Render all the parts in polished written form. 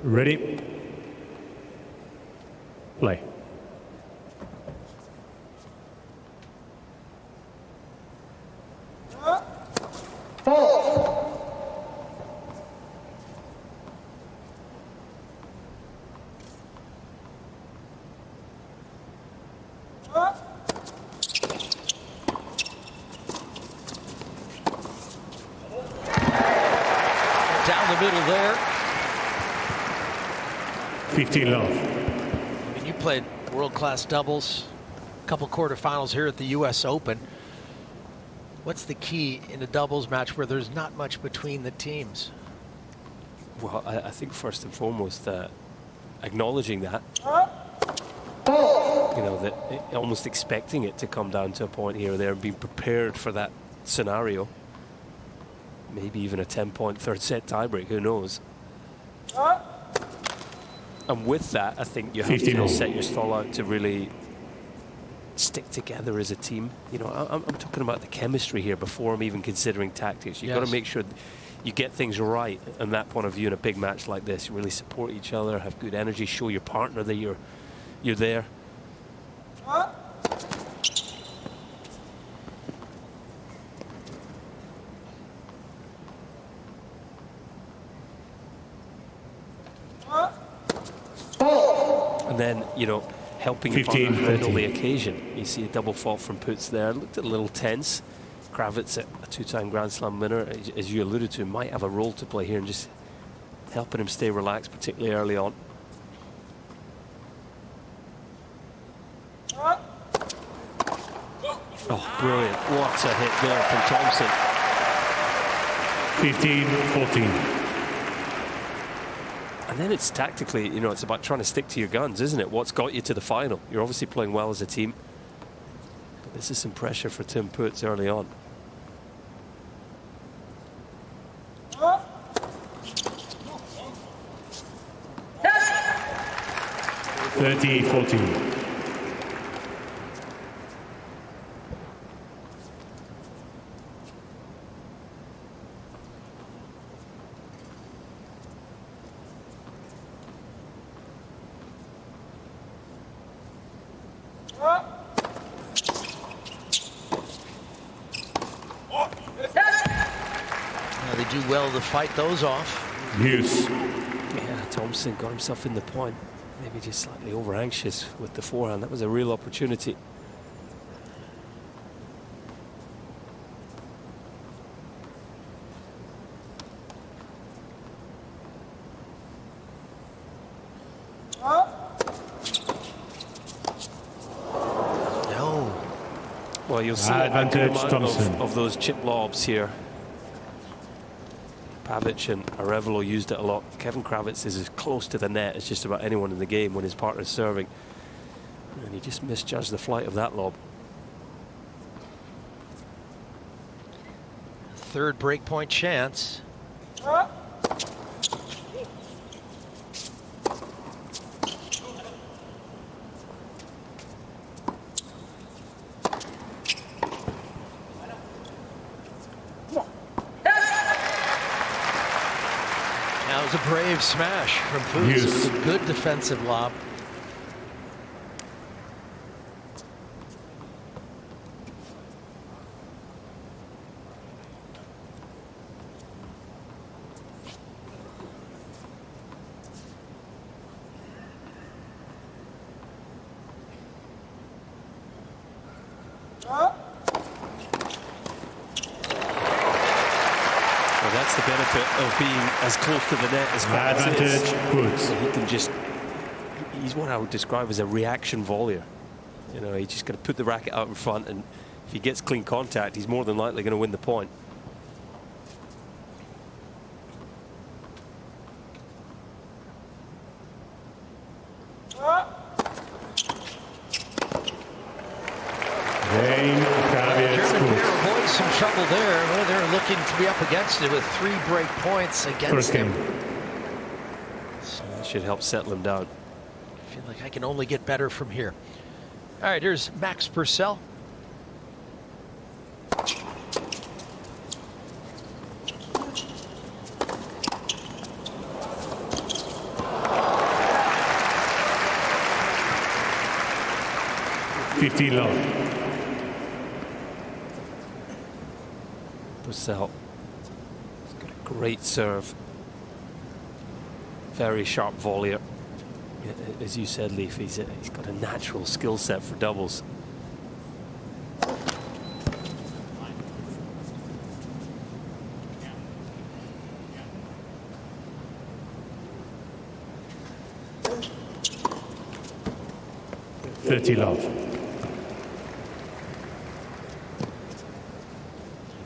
Ready? Play. Down the middle there. 15 love. I mean, you played world-class doubles, a couple quarterfinals here at the US Open. What's the key in a doubles match where there's not much between the teams? Well, I think first and foremost, acknowledging that. You know, that almost expecting it to come down to a point here or there and being prepared for that scenario. Maybe even a 10-point third set tiebreak, who knows? And with that, I think you have to set your stall out to really stick together as a team. You know, I'm talking about the chemistry here before I'm even considering tactics. You've got to make sure you get things right in that point of view in a big match like this. You really support each other, have good energy, show your partner that you're there. And then, you know, helping your partner handle the occasion. You see a double fault from Puetz there. Looked a little tense. Krawietz, a two-time Grand Slam winner, as you alluded to, might have a role to play here in just helping him stay relaxed, particularly early on. Oh, brilliant. What a hit there from Thompson. 15-14. And then it's tactically, you know, it's about trying to stick to your guns, isn't it? What's got you to the final? You're obviously playing well as a team. But this is some pressure for Tim Puetz early on. Yes. 30-14. They do well to fight those off. Use. Yeah, Thompson got himself in the point. Maybe just slightly over anxious with the forehand. That was a real opportunity. No. Well, you'll see advantage Thompson of those chip lobs here. Pavic and Aryna used it a lot. Kevin Krawietz is as close to the net as just about anyone in the game when his partner's serving. And he just misjudged the flight of that lob. Third breakpoint chance. That was a brave smash from Puetz. It was a good defensive lob. That's the benefit of being as close to the net as Krawietz is. So he can just, he's what I would describe as a reaction volleyer. You know, he's just going to put the racket out in front, and if he gets clean contact, he's more than likely going to win the point. Some trouble there. Well, they're looking to be up against it with 3 break points against him. So that should help settle him down. I feel like I can only get better from here. All right, here's Max Purcell. 15 love. Purcell. He's got a great serve. Very sharp volleyer. As you said, Leif, he's got a natural skill set for doubles. Love. You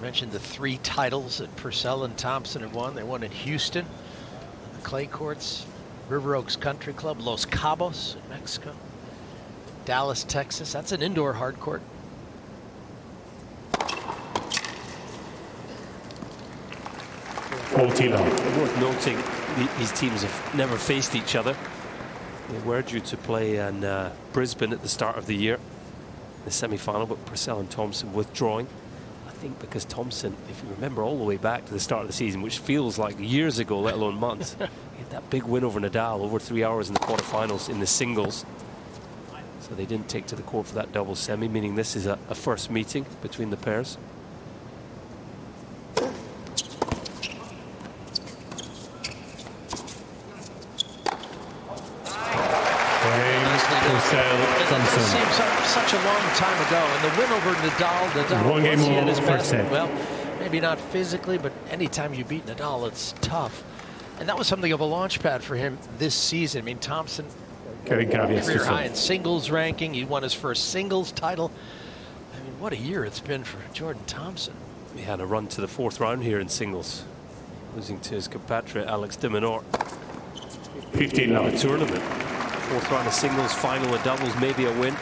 mentioned the 3 titles that Purcell and Thompson have won. They won in Houston, on the clay courts, River Oaks Country Club, Los Cabos in Mexico, Dallas, Texas. That's an indoor hard court. Love. Worth noting, these teams have never faced each other. They were due to play in Brisbane at the start of the year, the semi-final, but Purcell and Thompson withdrawing. I think because Thompson, if you remember all the way back to the start of the season, which feels like years ago, let alone months, he had that big win over Nadal, over 3 hours in the quarterfinals in the singles. So they didn't take to the court for that double semi, meaning this is a first meeting between the pairs. It seems such a long time ago, and the win over Nadal One game he at his more best. first set. Well, maybe not physically, but anytime you beat Nadal, it's tough. And that was something of a launch pad for him this season. I mean, Thompson, Krawietz career high in singles ranking. He won his first singles title. I mean, what a year it's been for Jordan Thompson. He had a run to the 4th round here in singles, losing to his compatriot Alex de Minaur. 15 love. A tournament. 4th round of singles, final of doubles, maybe a win.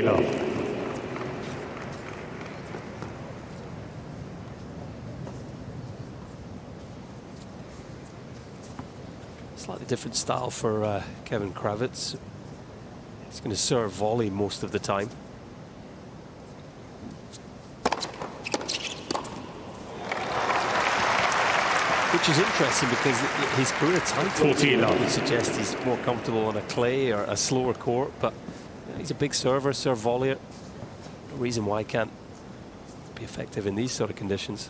Love. Slightly different style for Kevin Krawietz. He's going to serve volley most of the time. Which is interesting because his career title would suggest he's more comfortable on a clay or a slower court, but he's a big server, serve volleyer. No reason why he can't be effective in these sort of conditions.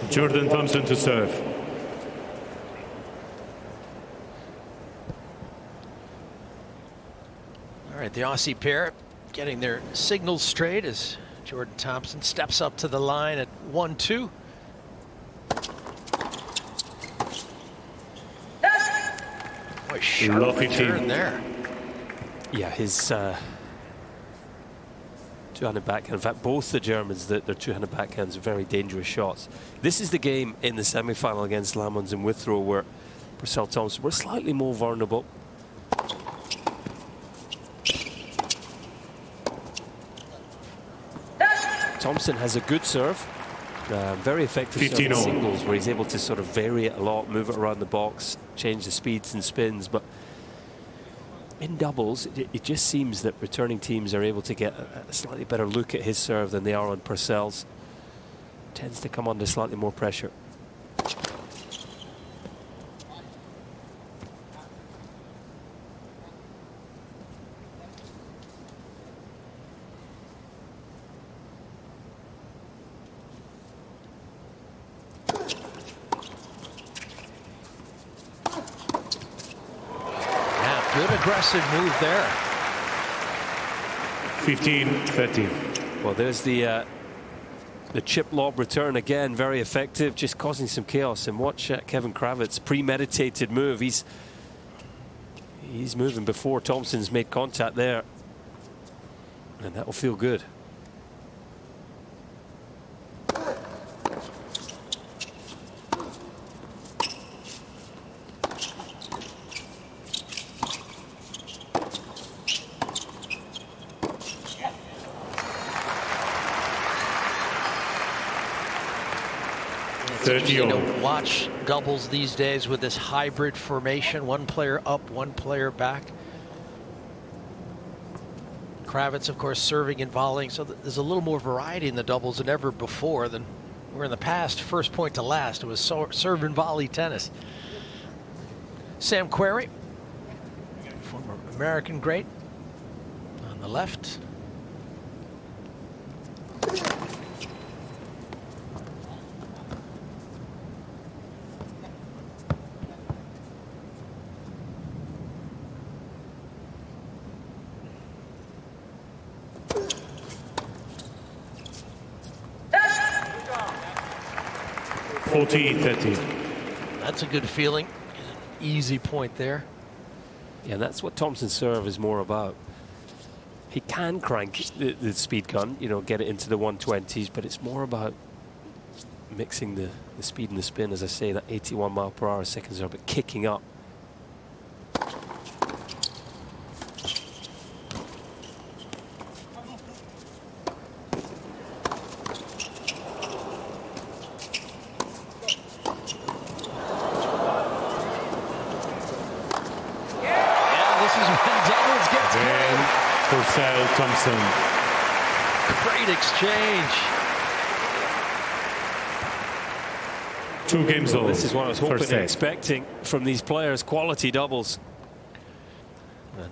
Jordan Thompson to serve. All right, the Aussie pair getting their signals straight as Jordan Thompson steps up to the line at 1-2. Boy, sharp return there. Yeah, his two-handed backhand. In fact, both the Germans, their two-handed backhands are very dangerous shots. This is the game in the semi-final against Lamons and Withrow where Purcell Thompson were slightly more vulnerable. Thompson has a good serve, very effective serve in singles where he's able to sort of vary it a lot, move it around the box, change the speeds and spins, but in doubles, it just seems that returning teams are able to get a slightly better look at his serve than they are on Purcell's. Tends to come under slightly more pressure. Good aggressive move there. 15-13. Well, there's the chip lob return again, very effective, just causing some chaos. And watch Kevin Krawietz, premeditated move. He's moving before Thompson's made contact there, and that will feel good. interesting 30-all. to watch doubles these days with this hybrid formation. One player up, one player back. Krawietz, of course, serving and volleying, so there's a little more variety in the doubles than ever before. Than where in the past, first point to last, it was serve and volley tennis. Sam Querrey, former American great, on the left. That's a good feeling. An easy point there. Yeah, that's what Thompson's serve is more about. He can crank the speed gun, you know, get it into the 120s, but it's more about mixing the speed and the spin, as I say, that 81 mile per hour second serve, but kicking up. Purcell, Thompson. Great exchange. 2 games all. This is what I was hoping and expecting from these players. Quality doubles.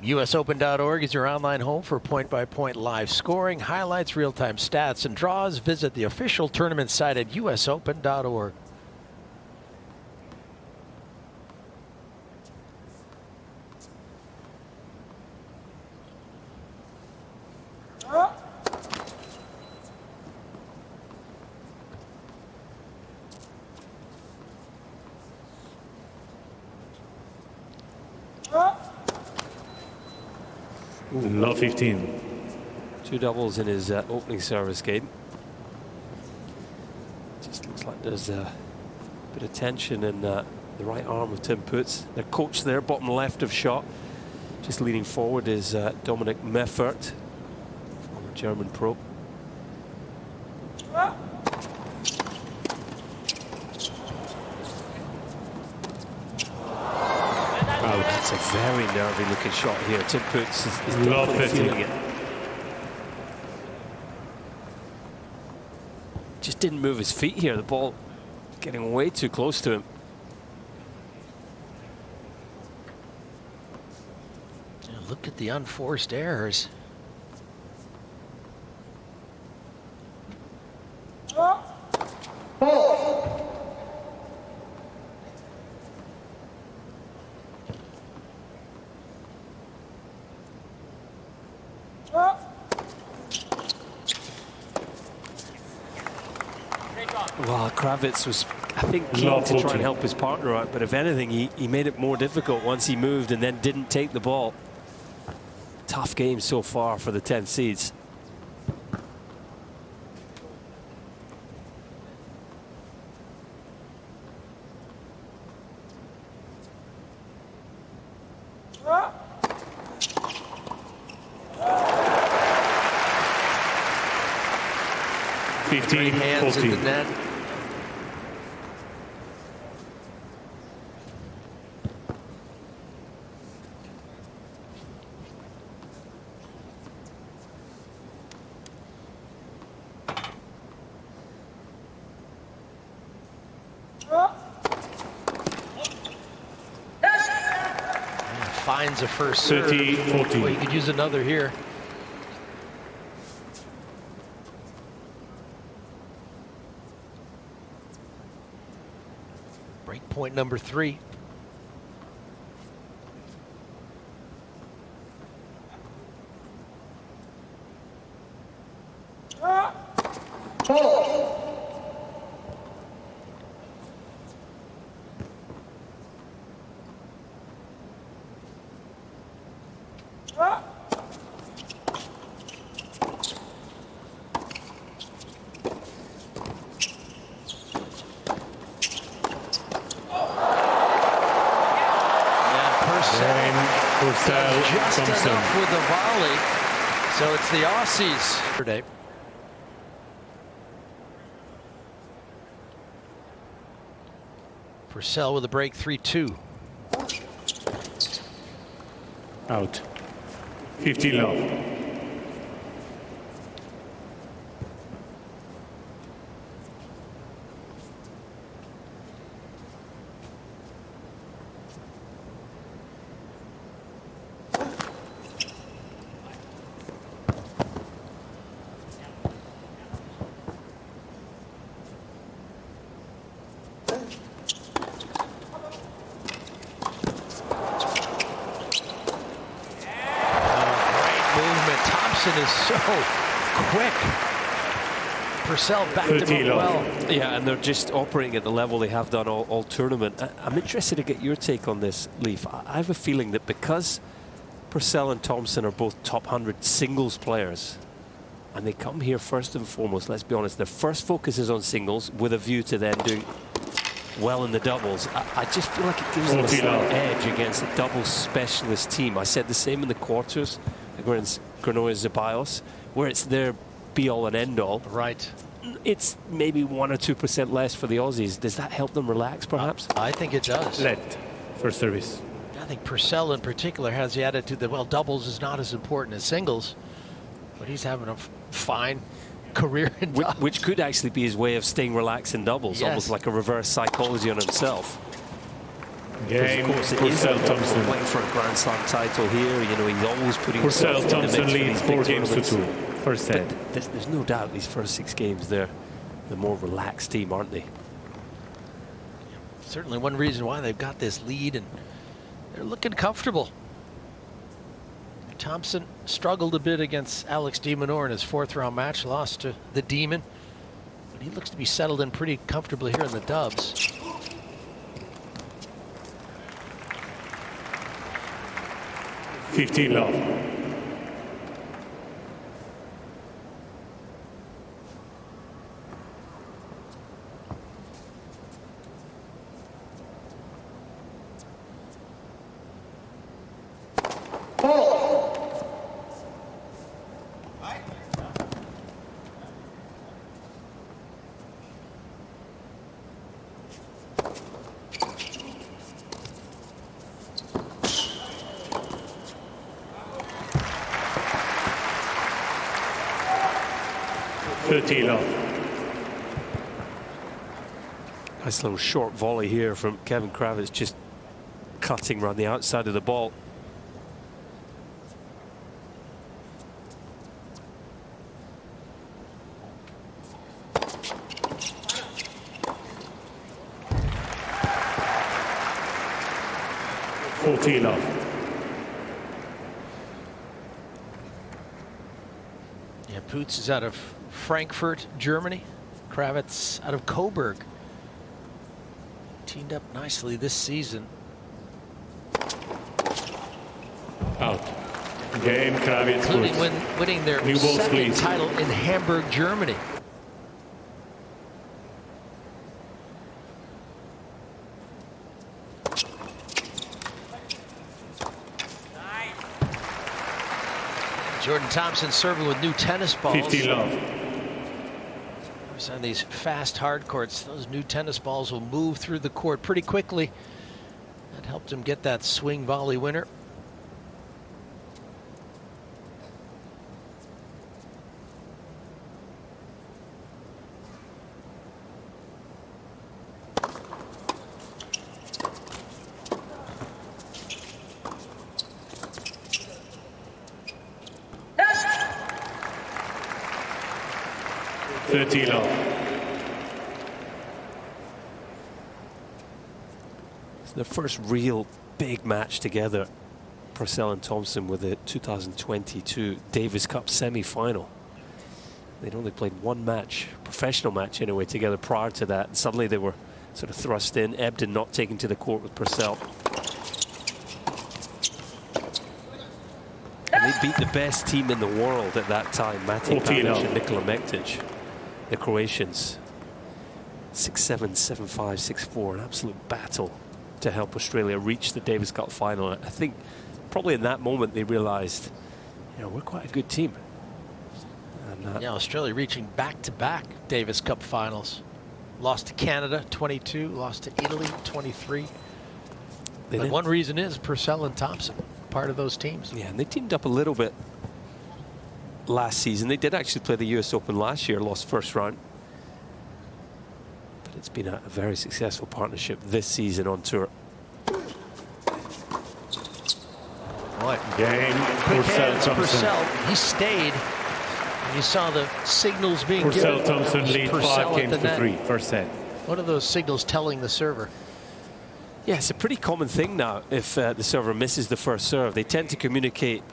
USOpen.org is your online home for point-by-point live scoring, highlights, real-time stats, and draws. Visit the official tournament site at USOpen.org. Low 15. 2 doubles in his opening service game. Just looks like there's a bit of tension in the right arm of Tim Puetz. The coach there, bottom left of shot. Just leaning forward is Dominik Meffert, former German pro. Oh, that's a very nervy looking shot here. Tim Puetz is definitely feeling it. Just didn't move his feet here. The ball getting way too close to him. Look at the unforced errors. Well, Krawietz was, I think, keen to try and help his partner out, but if anything, he made it more difficult once he moved and then didn't take the ball. Tough game so far for the 10 seeds. Hands in the net. Finds a first serve. 30-14. Well, you could use another here. Break point number 3. Purcell, just Thompson. enough with the volley, so it's the Aussies. Today. Purcell with a break, 3-2. Out. 15 love. Thompson is so quick. Purcell backed him up well. Yeah, and they're just operating at the level they have done all tournament. I'm interested to get your take on this, Leaf. I have a feeling that because Purcell and Thompson are both top 100 singles players, and they come here first and foremost, let's be honest, their first focus is on singles with a view to then doing well in the doubles. I just feel like it gives them a slight edge against a doubles specialist team. I said the same in the quarters against Granollers Zeballos, where it's their be-all and end-all. Right. It's maybe 1 or 2% less for the Aussies. Does that help them relax, perhaps? I think it does. Let first service. I think Purcell in particular has the attitude that, well, doubles is not as important as singles, but he's having a fine career in doubles. Which could actually be his way of staying relaxed in doubles, Yes. almost like a reverse psychology on himself. Game. Of course, it is Thompson playing for a Grand Slam title here. You know, he's always putting Purcell himself in the Thompson mix for leads these 4 big games to tournaments. 2. First set. But there's no doubt these first 6 games, they're the more relaxed team, aren't they? Certainly one reason why they've got this lead, and they're looking comfortable. Thompson struggled a bit against Alex de Minaur in his 4th round match, lost to the Demon, but he looks to be settled in pretty comfortably here in the dubs. $15 love. Nice little short volley here from Kevin Krawietz, just cutting around the outside of the ball. Yeah, Puetz is out of Frankfurt, Germany. Krawietz out of Coburg. Teamed up nicely this season. Out. Game, Krawietz. Including winning their New balls, second please. title in Hamburg, Germany. Jordan Thompson serving with new tennis balls. 15 love. On these fast hard courts, those new tennis balls will move through the court pretty quickly. That helped him get that swing volley winner. It's their first real big match together, Purcell and Thompson, with the 2022 Davis Cup semi-final. They'd only played one match, professional match anyway, together prior to that. And suddenly they were sort of thrust in. Ebden not taken to the court with Purcell. And they beat the best team in the world at that time, Mate Pavic and Nikola Mektic, the Croatians. 6-7, 7-5, 6-4, an absolute battle to help Australia reach the Davis Cup final. I think probably in that moment they realized, you know, we're quite a good team. And yeah, Australia reaching back-to-back Davis Cup finals. Lost to Canada, 22. Lost to Italy, 23. But one reason is Purcell and Thompson, part of those teams. Yeah, and they teamed up a little bit last season. They did actually play the US Open last year, lost first round. But it's been a very successful partnership this season on tour. Boy, Game. quick Purcell, hands, Thompson. Purcell, he stayed. And you saw the signals being Purcell, given. Thompson lead Purcell 5 at games the to net. 3. First set. What are those signals telling the server? Yeah, it's a pretty common thing now. If the server misses the first serve, they tend to communicate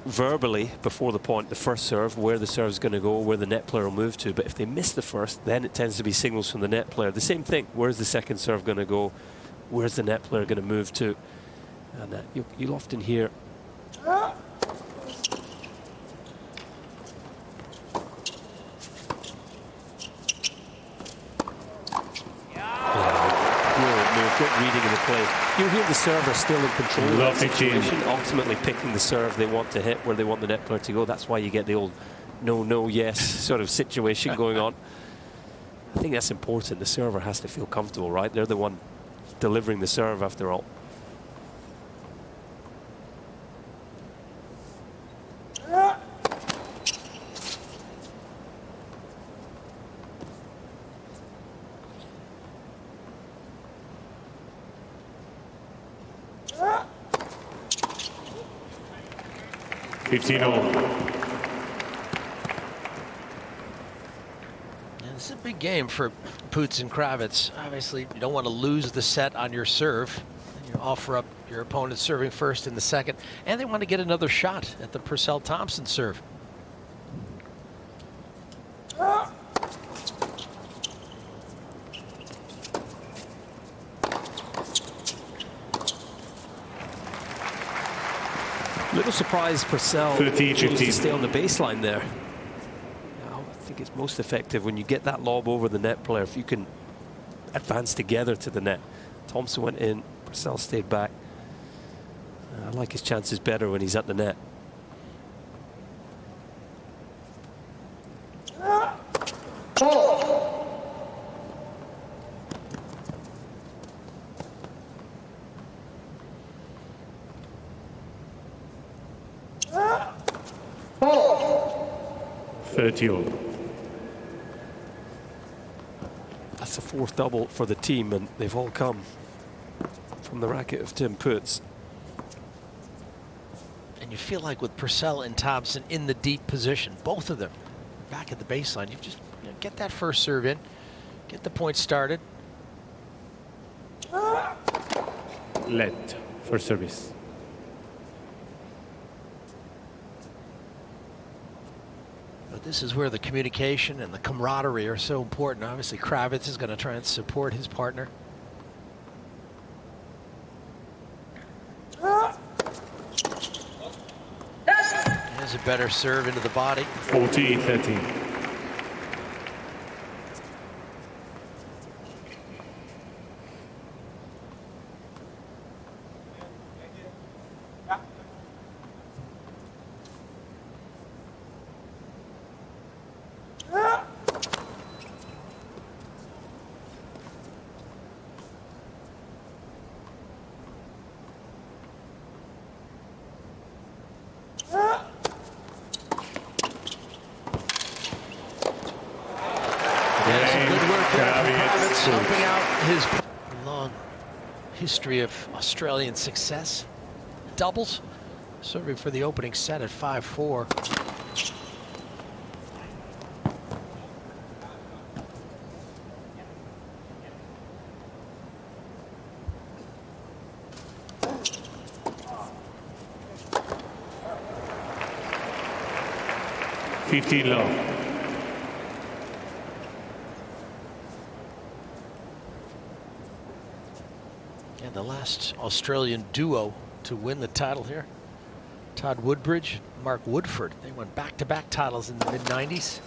verbally before the point, the first serve, where the serve is going to go, where the net player will move to. But if they miss the first, then it tends to be signals from the net player. The same thing. Where's the second serve going to go? Where's the net player going to move to? And you'll often hear. Good reading of the play. You hear the server still in control of that situation, ultimately picking the serve they want to hit where they want the net player to go. That's why you get the old no, no, yes sort of situation going on. I think that's important. The server has to feel comfortable, right? They're the one delivering the serve after all. This is a big game for Puetz and Krawietz. Obviously, you don't want to lose the set on your serve. You offer up your opponent serving first in the second, and they want to get another shot at the Purcell-Thompson serve. Little surprised Purcell chose to stay on the baseline there. I think it's most effective when you get that lob over the net player, if you can advance together to the net. Thompson went in, Purcell stayed back. I like his chances better when he's at the net. That's the fourth double for the team, and they've all come from the racket of Tim Puetz. And you feel like with Purcell and Thompson in the deep position, both of them back at the baseline, you just get that first serve in, get the point started. Let first service. But this is where the communication and the camaraderie are so important. Obviously, Krawietz is going to try and support his partner. There's a better serve into the body. 40-13. Helping out his long history of Australian success. Doubles, serving for the opening set at 5-4. Low. And the last Australian duo to win the title here, Todd Woodbridge, Mark Woodford. They won back-to-back titles in the mid-90s.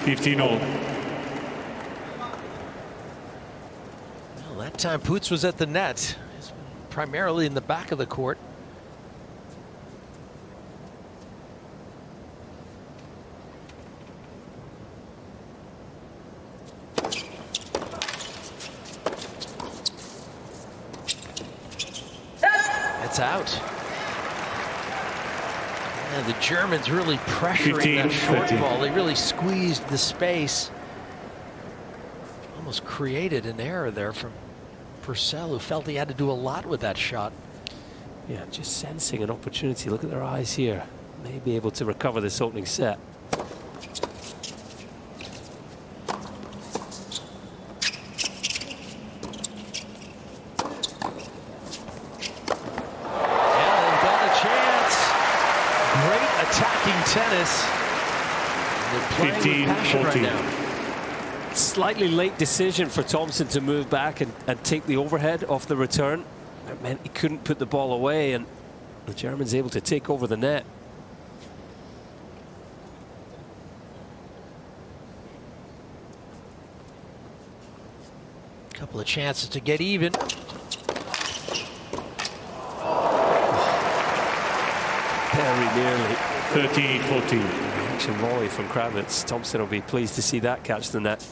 15 all. Well, that time Puetz was at the net. He's been primarily in the back of the court. It's out. And the Germans really pressuring that short ball. They really squeezed the space. Almost created an error there from Purcell, who felt he had to do a lot with that shot. Yeah, just sensing an opportunity. Look at their eyes here. May be able to recover this opening set. Tennis. 15-14 right now. Slightly late decision for Thompson to move back and take the overhead off the return. That meant he couldn't put the ball away, and the German's able to take over the net. Couple of chances to get even. Very nearly. 13-14. Action volley from Krawietz. Thompson will be pleased to see that catch the net.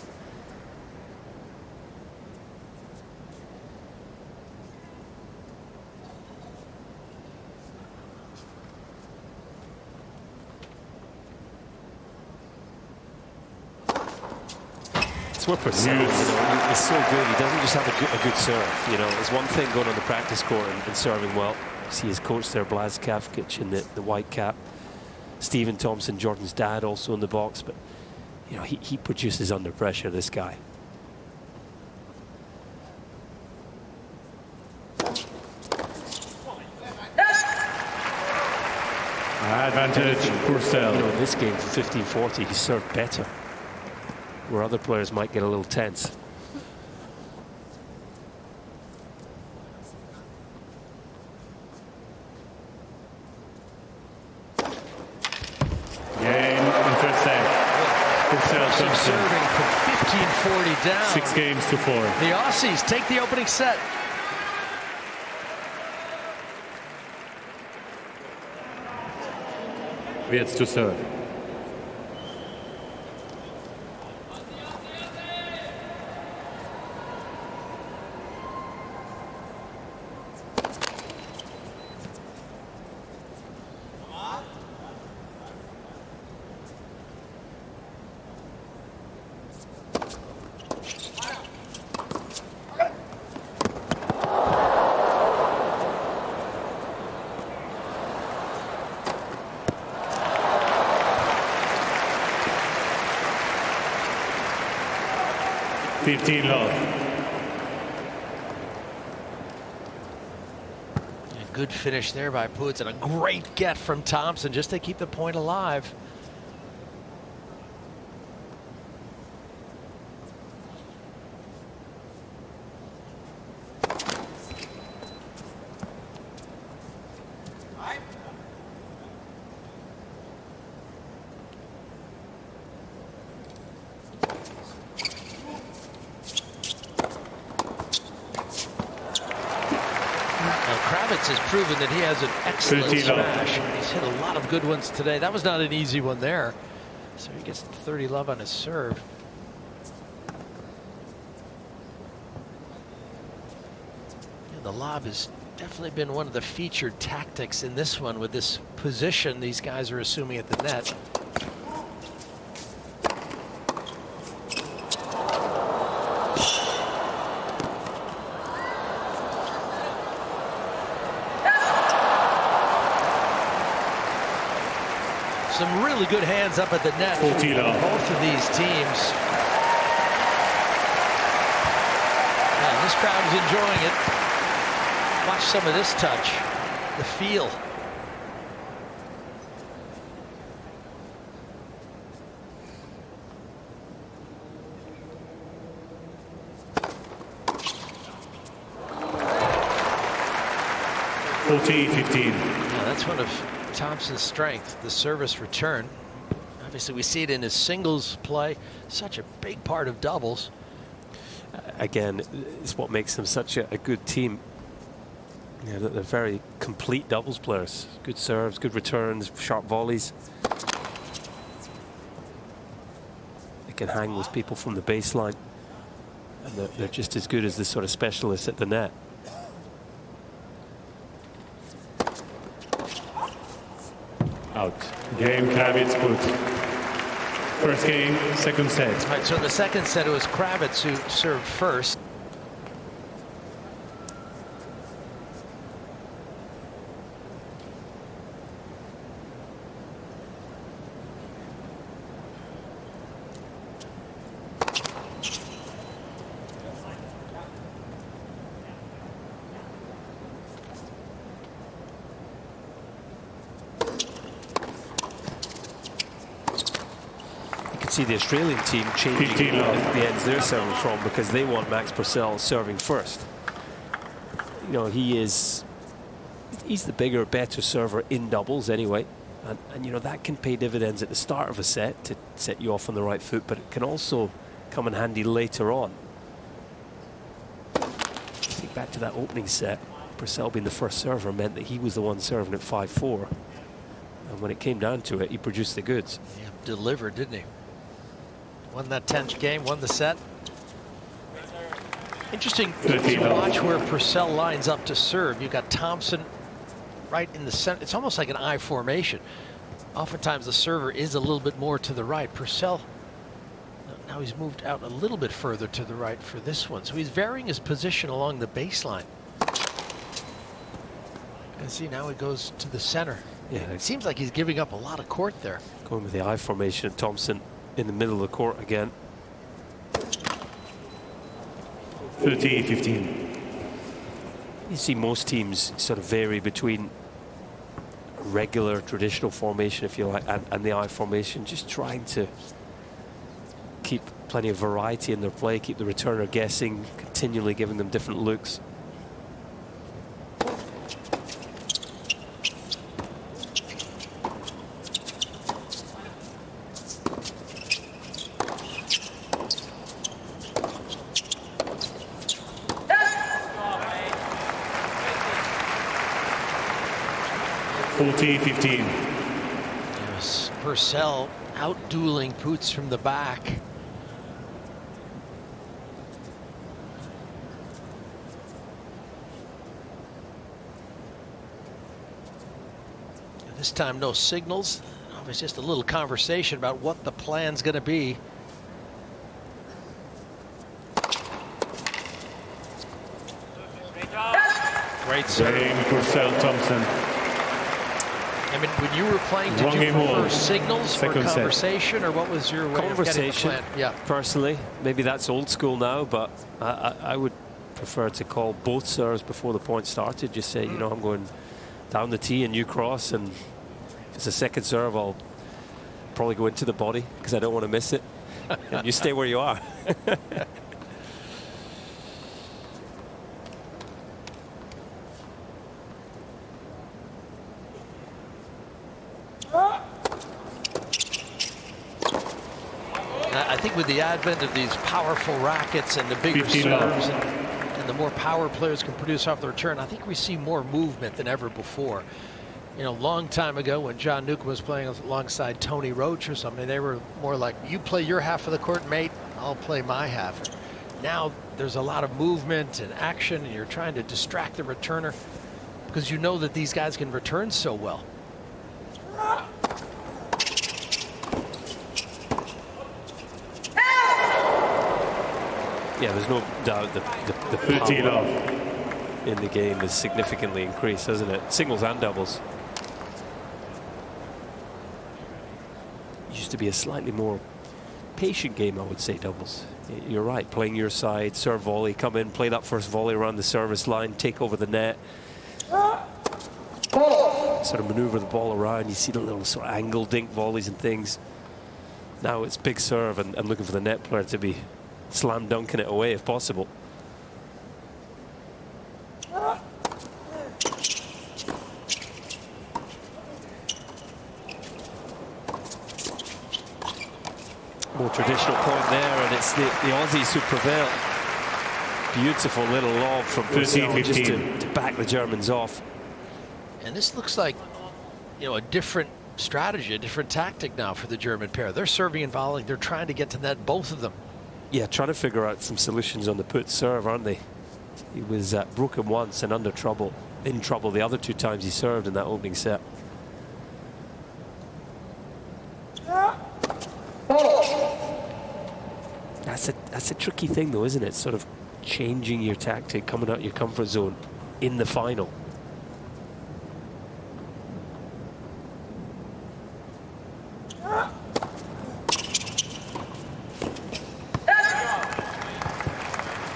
It's where Purcell, is so good. He doesn't just have a good serve. You know, there's one thing going on the practice court and serving well. See his coach there, Blazkavkic, in the white cap. Stephen Thompson, Jordan's dad, also in the box, but you know he produces under pressure, this guy. Advantage Purcell. You know, in this game, 15-40, he served better, where other players might get a little tense. Serving from 15-40 down. 6 games to 4. The Aussies take the opening set. Krawietz to serve. Good finish there by Puetz, and a great get from Thompson just to keep the point alive. Krawietz has proven that he has an excellent smash. He's hit a lot of good ones today. That was not an easy one there. So he gets 30 love on his serve. And the lob has definitely been one of the featured tactics in this one, with this position these guys are assuming at the net. Some really good hands up at the net for both of these teams. And this crowd is enjoying it. Watch some of this touch, the feel. Yeah, that's one of Thompson's strength, the service return. Obviously, we see it in his singles play. Such a big part of doubles. Again, it's what makes them such a good team. Yeah, they're very complete doubles players. Good serves, good returns, sharp volleys. They can hang with people from the baseline. And they're just as good as the sort of specialists at the net. Out. Game, Krawietz, Puetz. First game, second set. All right, so in the second set, it was Krawietz who served first. See the Australian team changing the ends they're serving from because they want Max Purcell serving first. You know, he's the bigger, better server in doubles anyway, and you know that can pay dividends at the start of a set to set you off on the right foot, but it can also come in handy later on. Think back to that opening set. Purcell being the first server meant that he was the one serving at 5-4, and when it came down to it, he produced the goods. Yeah, delivered, didn't he? Won that 10th game, won the set. Interesting to watch where Purcell lines up to serve. You've got Thompson right in the center. It's almost like an I formation. Oftentimes the server is a little bit more to the right. Purcell, now he's moved out a little bit further to the right for this one. So he's varying his position along the baseline. And see, now he goes to the center. Yeah, it seems like he's giving up a lot of court there. Going with the I formation, Thompson in the middle of the court again. 30-15. You see most teams sort of vary between regular traditional formation, if you like, and the I formation, just trying to keep plenty of variety in their play, keep the returner guessing, continually giving them different looks. Yes, Purcell out-dueling Puetz from the back. This time no signals. It's just a little conversation about what the plan's going to be. Great serve. Purcell, Thompson. I mean, when you were playing, did you prefer signals or conversation, or what was your way conversation, of getting the plan? Yeah. Personally, maybe that's old school now, but I would prefer to call both serves before the point started. Just say, you know, I'm going down the tee and you cross, and if it's a second serve, I'll probably go into the body because I don't want to miss it. And you stay where you are. I think with the advent of these powerful rackets and the bigger serves and the more power players can produce off the return, I think we see more movement than ever before. You know, a long time ago when Jannik was playing alongside Tony Roach or something, they were more like, you play your half of the court, mate, I'll play my half. Now there's a lot of movement and action, and you're trying to distract the returner because you know that these guys can return so well. Yeah, there's no doubt that the power in the game is significantly increased, hasn't it? Singles and doubles. Used to be a slightly more patient game, I would say, doubles. You're right, playing your side, serve volley, come in, play that first volley around the service line, take over the net. Sort of maneuver the ball around. You see the little sort of angle dink volleys and things. Now it's big serve and looking for the net player to be slam dunking it away if possible. More traditional point there, and it's the Aussies who prevail. Beautiful little lob from Purcell just to back the Germans off. And this looks like, you know, a different strategy, a different tactic now for the German pair. They're serving and volleying. They're trying to get to net, both of them. Yeah, trying to figure out some solutions on the Puetz serve, aren't they? He was broken once and in trouble the other 2 times he served in that opening set. That's a tricky thing, though, isn't it? Sort of changing your tactic, coming out of your comfort zone in the final.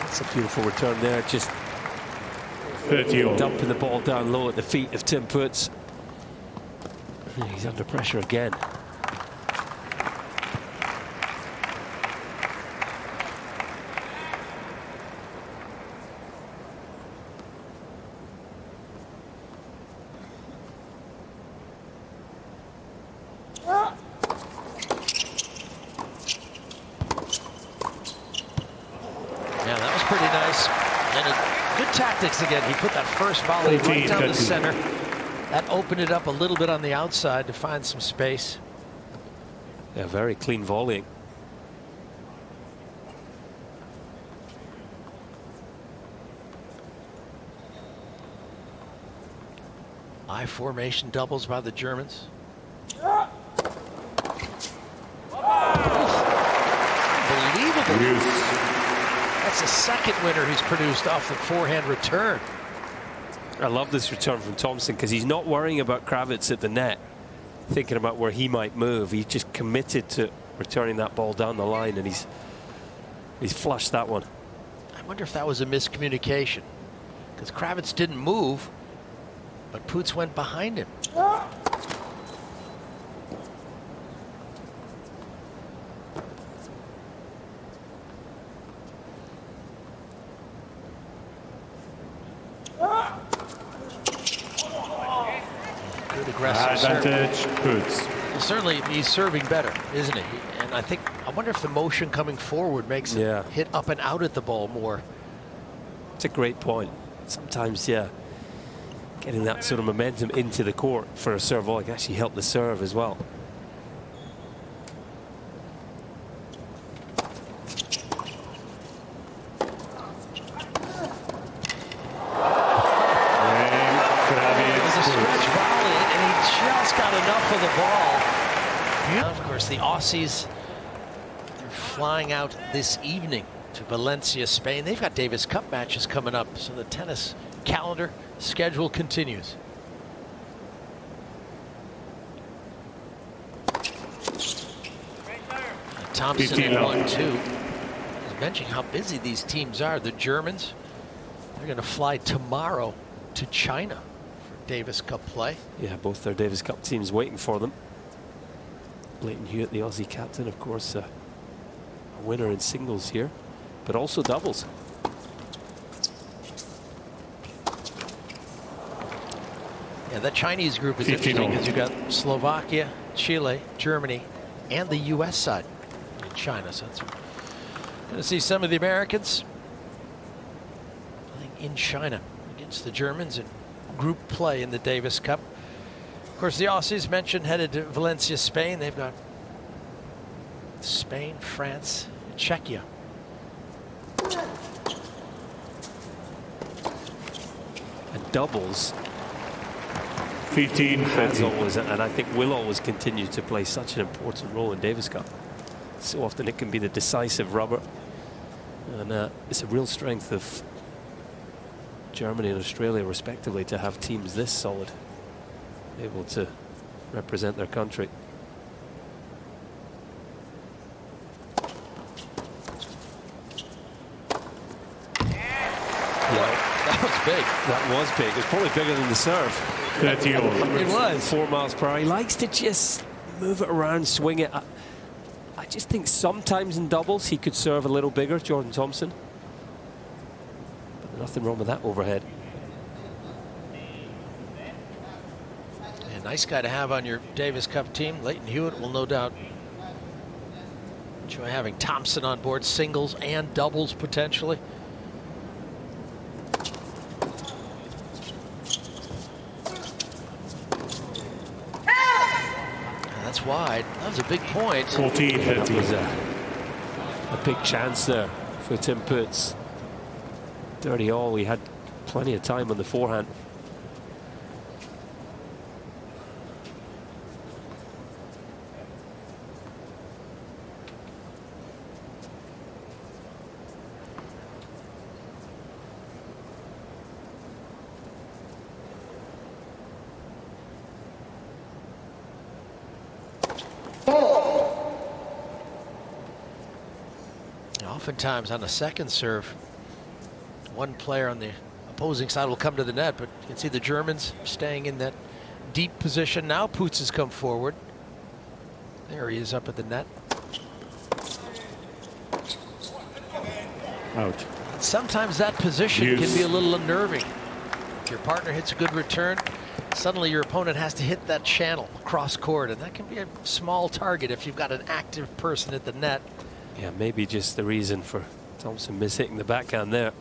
That's a beautiful return there, just dumping the ball down low at the feet of Tim Puetz. He's under pressure again. Again, he put that first volley right down the center. That opened it up a little bit on the outside to find some space. Yeah, very clean volleying. I formation doubles by the Germans. Unbelievable. That's the second winner he's produced off the forehand return. I love this return from Thompson because he's not worrying about Krawietz at the net, thinking about where he might move. He's just committed to returning that ball down the line, and he's flushed that one. I wonder if that was a miscommunication, because Krawietz didn't move, but Puetz went behind him. Advantage, Puetz. Well, certainly he's serving better, isn't he? And I wonder if the motion coming forward makes him hit up and out at the ball more. It's a great point. Sometimes, yeah, getting that sort of momentum into the court for a serve volley can actually help the serve as well. Of course, the Aussies, they're flying out this evening to Valencia, Spain. They've got Davis Cup matches coming up, so the tennis calendar schedule continues. Thompson in 1-2. He's mentioning how busy these teams are. The Germans, they're going to fly tomorrow to China for Davis Cup play. Yeah, both their Davis Cup teams waiting for them. Leighton Hewitt, the Aussie captain, of course, a winner in singles here, but also doubles. Yeah, that Chinese group is interesting because you've got Slovakia, Chile, Germany, and the U.S. side in China. So it's going to see some of the Americans, I think, in China against the Germans in group play in the Davis Cup. Of course, the Aussies mentioned headed to Valencia, Spain. They've got Spain, France, and Czechia. And doubles 15 has always, and I think will always continue to play such an important role in Davis Cup. So often it can be the decisive rubber, and it's a real strength of Germany and Australia respectively to have teams this solid, able to represent their country. That was big. That was big. It was probably bigger than the serve. 30 all. It was. 4 miles per hour. He likes to just move it around, swing it. I just think sometimes in doubles he could serve a little bigger, Jordan Thompson. But there's nothing wrong with that overhead. Nice guy to have on your Davis Cup team. Leighton Hewitt will no doubt Enjoy having Thompson on board, singles and doubles potentially. That's wide. That was a big point. 14, That 13. was a big chance there for Tim Puetz. 30 all. He had plenty of time on the forehand. Oftentimes on the second serve, one player on the opposing side will come to the net, but you can see the Germans staying in that deep position. Now Puetz has come forward. There he is up at the net. Out. Sometimes that position can be a little unnerving. If your partner hits a good return, suddenly your opponent has to hit that channel cross court, and that can be a small target if you've got an active person at the net. Yeah, maybe just the reason for Thompson mishitting the backhand there.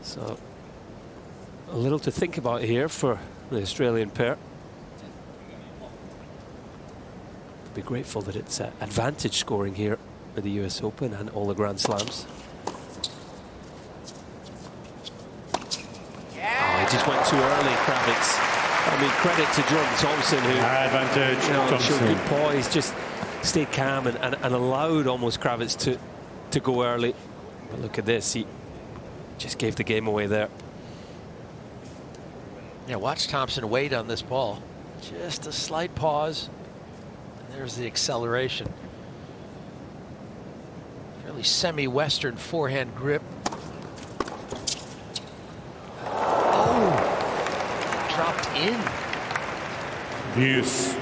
So a little to think about here for the Australian pair. Be grateful that it's advantage scoring here at the US Open and all the Grand Slams. Oh, he just went too early, Krawietz. I mean, credit to Jordan Thompson, who Advantage, Thompson. showed good poise, just stayed calm and allowed almost Krawietz to go early. But look at this, he just gave the game away there. Yeah, watch Thompson wait on this ball. Just a slight pause. And there's the acceleration. Fairly semi-Western forehand grip. Oh, dropped in. Views.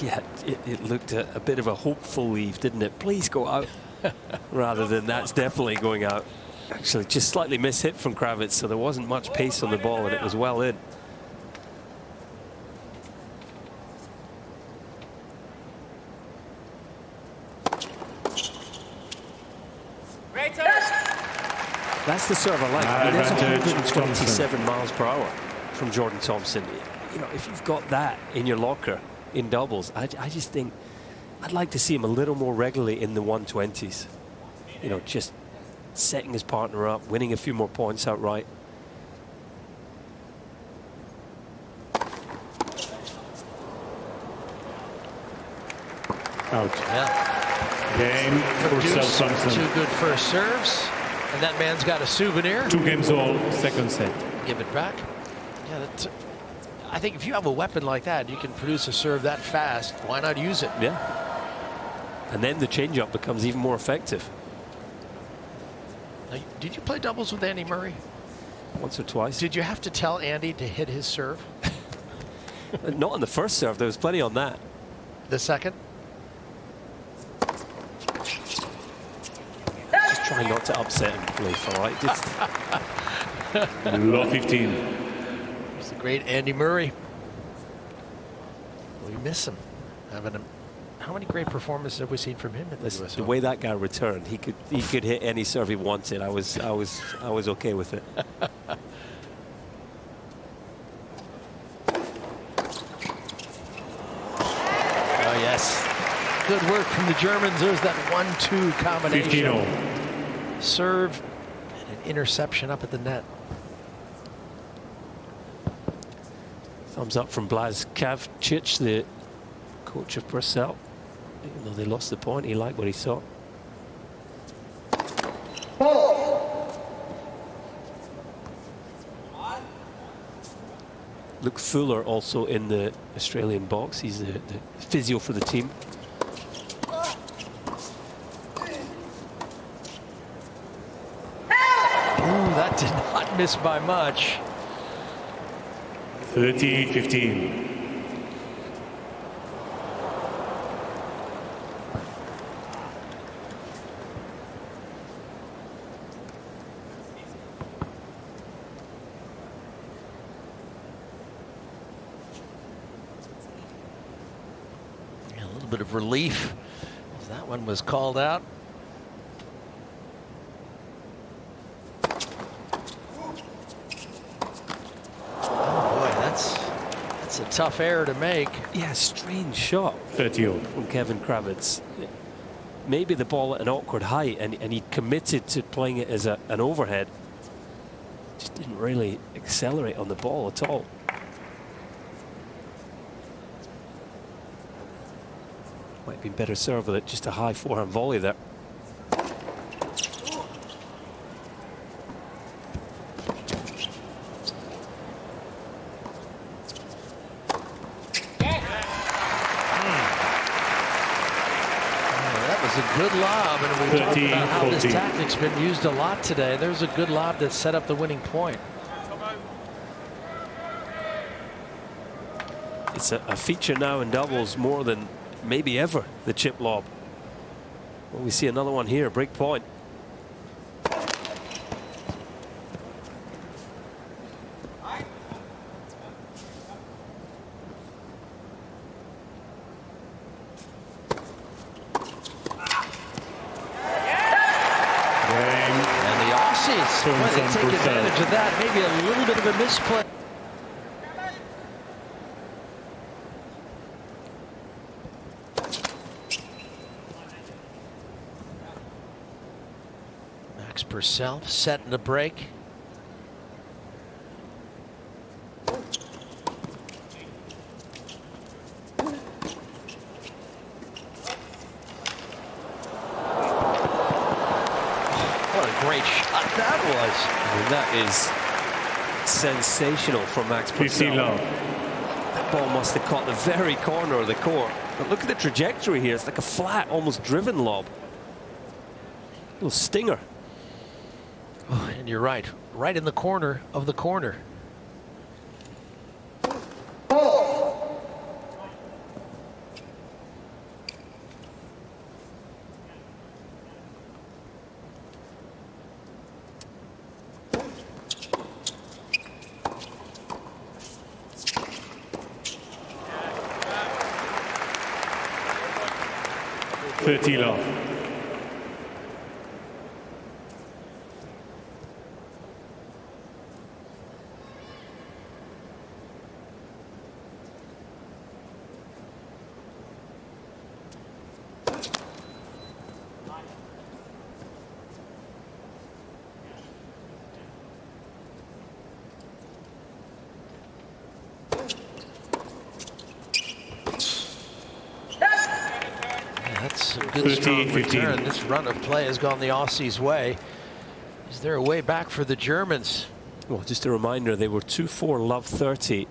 Yeah, it looked a bit of a hopeful leave, didn't it? Please go out. Rather than that's definitely going out. Actually, just slightly mishit from Krawietz, so there wasn't much pace on the ball, and it was well in. That's the serve I like. There's 127 miles per hour from Jordan Thompson. You know, if you've got that in your locker in doubles, I just think I'd like to see him a little more regularly in the 120s. You know, just setting his partner up, winning a few more points outright. Out. Yeah. Game for Thompson. Two good first serves. And that man's got a souvenir. 2 games all, second set. Give it back. Yeah, I think if you have a weapon like that, you can produce a serve that fast. Why not use it? Yeah. And then the changeup becomes even more effective. Now, did you play doubles with Andy Murray? Once or twice. Did you have to tell Andy to hit his serve? Not on the first serve. There was plenty on that. The second? Just try not to upset him, Leif, all right? Just Low 15. It's the great Andy Murray. We miss him. How many great performances have we seen from him at the US the Open? way that guy returned, he could hit any serve he wanted. I was okay with it. Oh yes, good work from the Germans. There's that 1-2 combination. 15-0. Serve and an interception up at the net. Thumbs up from Blazkavicic, the coach of Purcell. Even though they lost the point, he liked what he saw. Luke Fuller also in the Australian box. He's the physio for the team. Ooh, that did not miss by much. 30-15. A little bit of relief That one was called out. Oh boy, that's a tough error to make. Yeah, strange shot 30 from Kevin Krawietz. Maybe the ball at an awkward height, and he committed to playing it as an overhead. Just didn't really accelerate on the ball at all. Might have been better served with it, just a high forehand volley there. A good lob, and we talked about how this tactic's been used a lot today. There's a good lob that set up the winning point. It's a feature now in doubles more than maybe ever, the chip lob. Well, we see another one here, break point. Well, they take advantage of that. Maybe a little bit of a misplay. Max Purcell setting the break. Great shot that was. I mean, that is sensational from Max Purcell. That ball must have caught the very corner of the court. But look at the trajectory here. It's like a flat, almost driven lob. Little stinger. Oh, and you're right. Right in the corner of the corner. Love. That's a good strong return. This run of play has gone the Aussies' way. Is there a way back for the Germans? Well, just a reminder, they were 2-4 love 30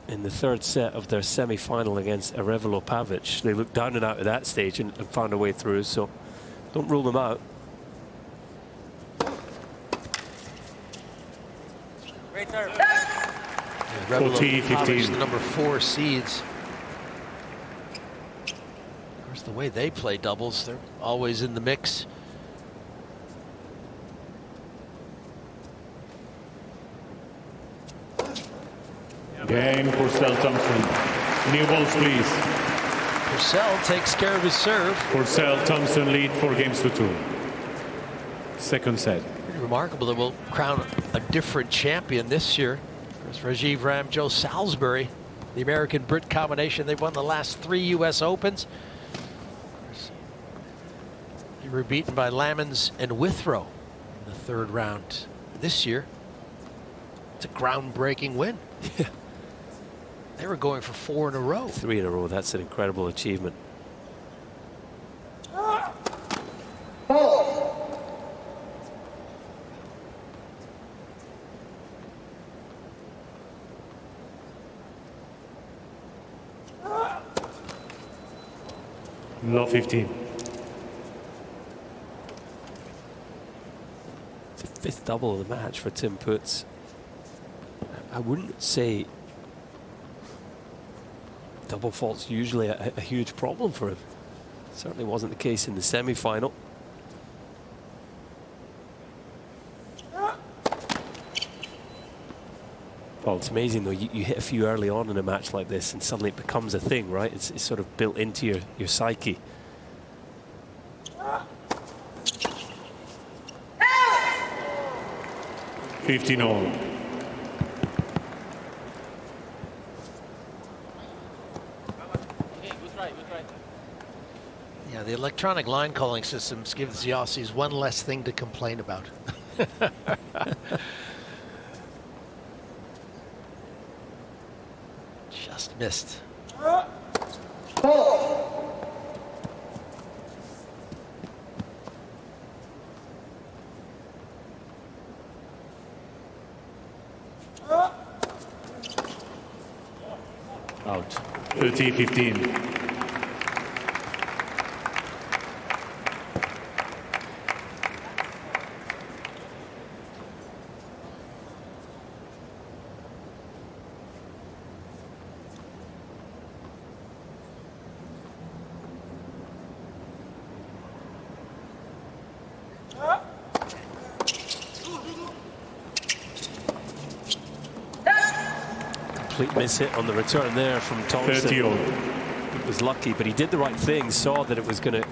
in the third set of their semi-final against Arevalo Pavic. They looked down and out at that stage and found a way through, so don't rule them out. Great serve. Arevalo Pavic, the number 4 seeds. The way they play doubles, they're always in the mix. Game, Purcell, Thompson. New balls, please. Purcell takes care of his serve. Purcell, Thompson lead 4 games to 2. Second set. Pretty remarkable that we'll crown a different champion this year. There's Rajiv Ram, Joe Salisbury, the American-Brit combination. They've won the last 3 U.S. Opens. They were beaten by Lammons and Withrow in the 3rd round this year. It's a groundbreaking win. Yeah. They were going for 4 in a row. 3 in a row. That's an incredible achievement. Love 15. It's the 5th double of the match for Tim Puetz. I wouldn't say double fault's usually a huge problem for him. Certainly wasn't the case in the semi-final. Well, it's amazing though, you hit a few early on in a match like this and suddenly it becomes a thing, right? It's sort of built into your psyche. 15 all. Yeah, the electronic line calling systems gives the Aussies one less thing to complain about. Just missed. Out. 30-15. Complete miss hit on the return there from Thompson. 30 all. It was lucky, but he did the right thing, saw that it was going to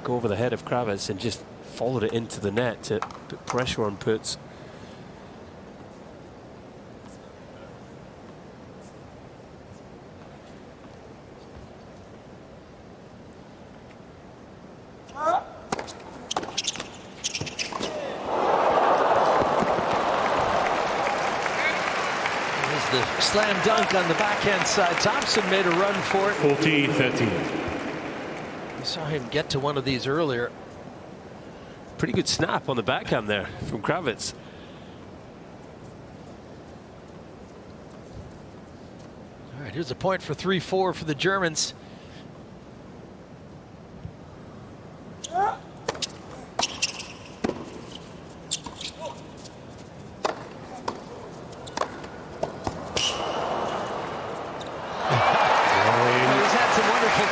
go over the head of Krawietz and just followed it into the net to put pressure on Puetz. The slam dunk on the backhand side. Thompson made a run for it. 40-13. You saw him get to one of these earlier. Pretty good snap on the backhand there from Krawietz. All right, here's a point for 3-4 for the Germans.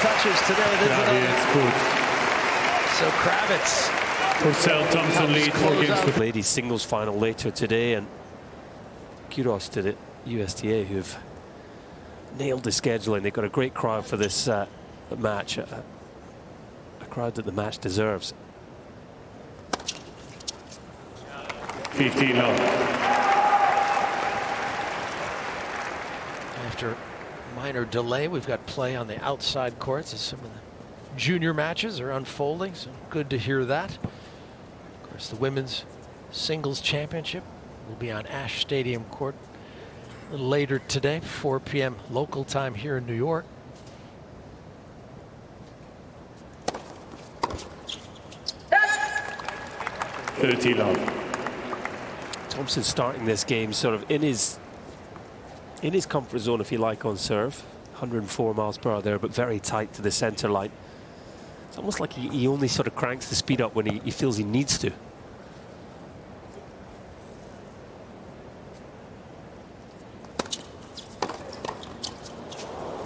Touches today. Krawietz, good. So Krawietz. Purcell, Thompson lead 4 games to 3. Ladies singles final later today, and kudos to the USTA who've nailed the scheduling. They've got a great crowd for this match, a crowd that the match deserves. 15 all. After minor delay, we've got play on the outside courts as some of the junior matches are unfolding, so good to hear that. Of course, the women's singles championship will be on Ash Stadium court a little later today, 4 p.m. local time here in New York. Thompson starting this game sort of in his comfort zone, if you like, on serve. 104 miles per hour there, but very tight to the center line. It's almost like he only sort of cranks the speed up when he feels he needs to.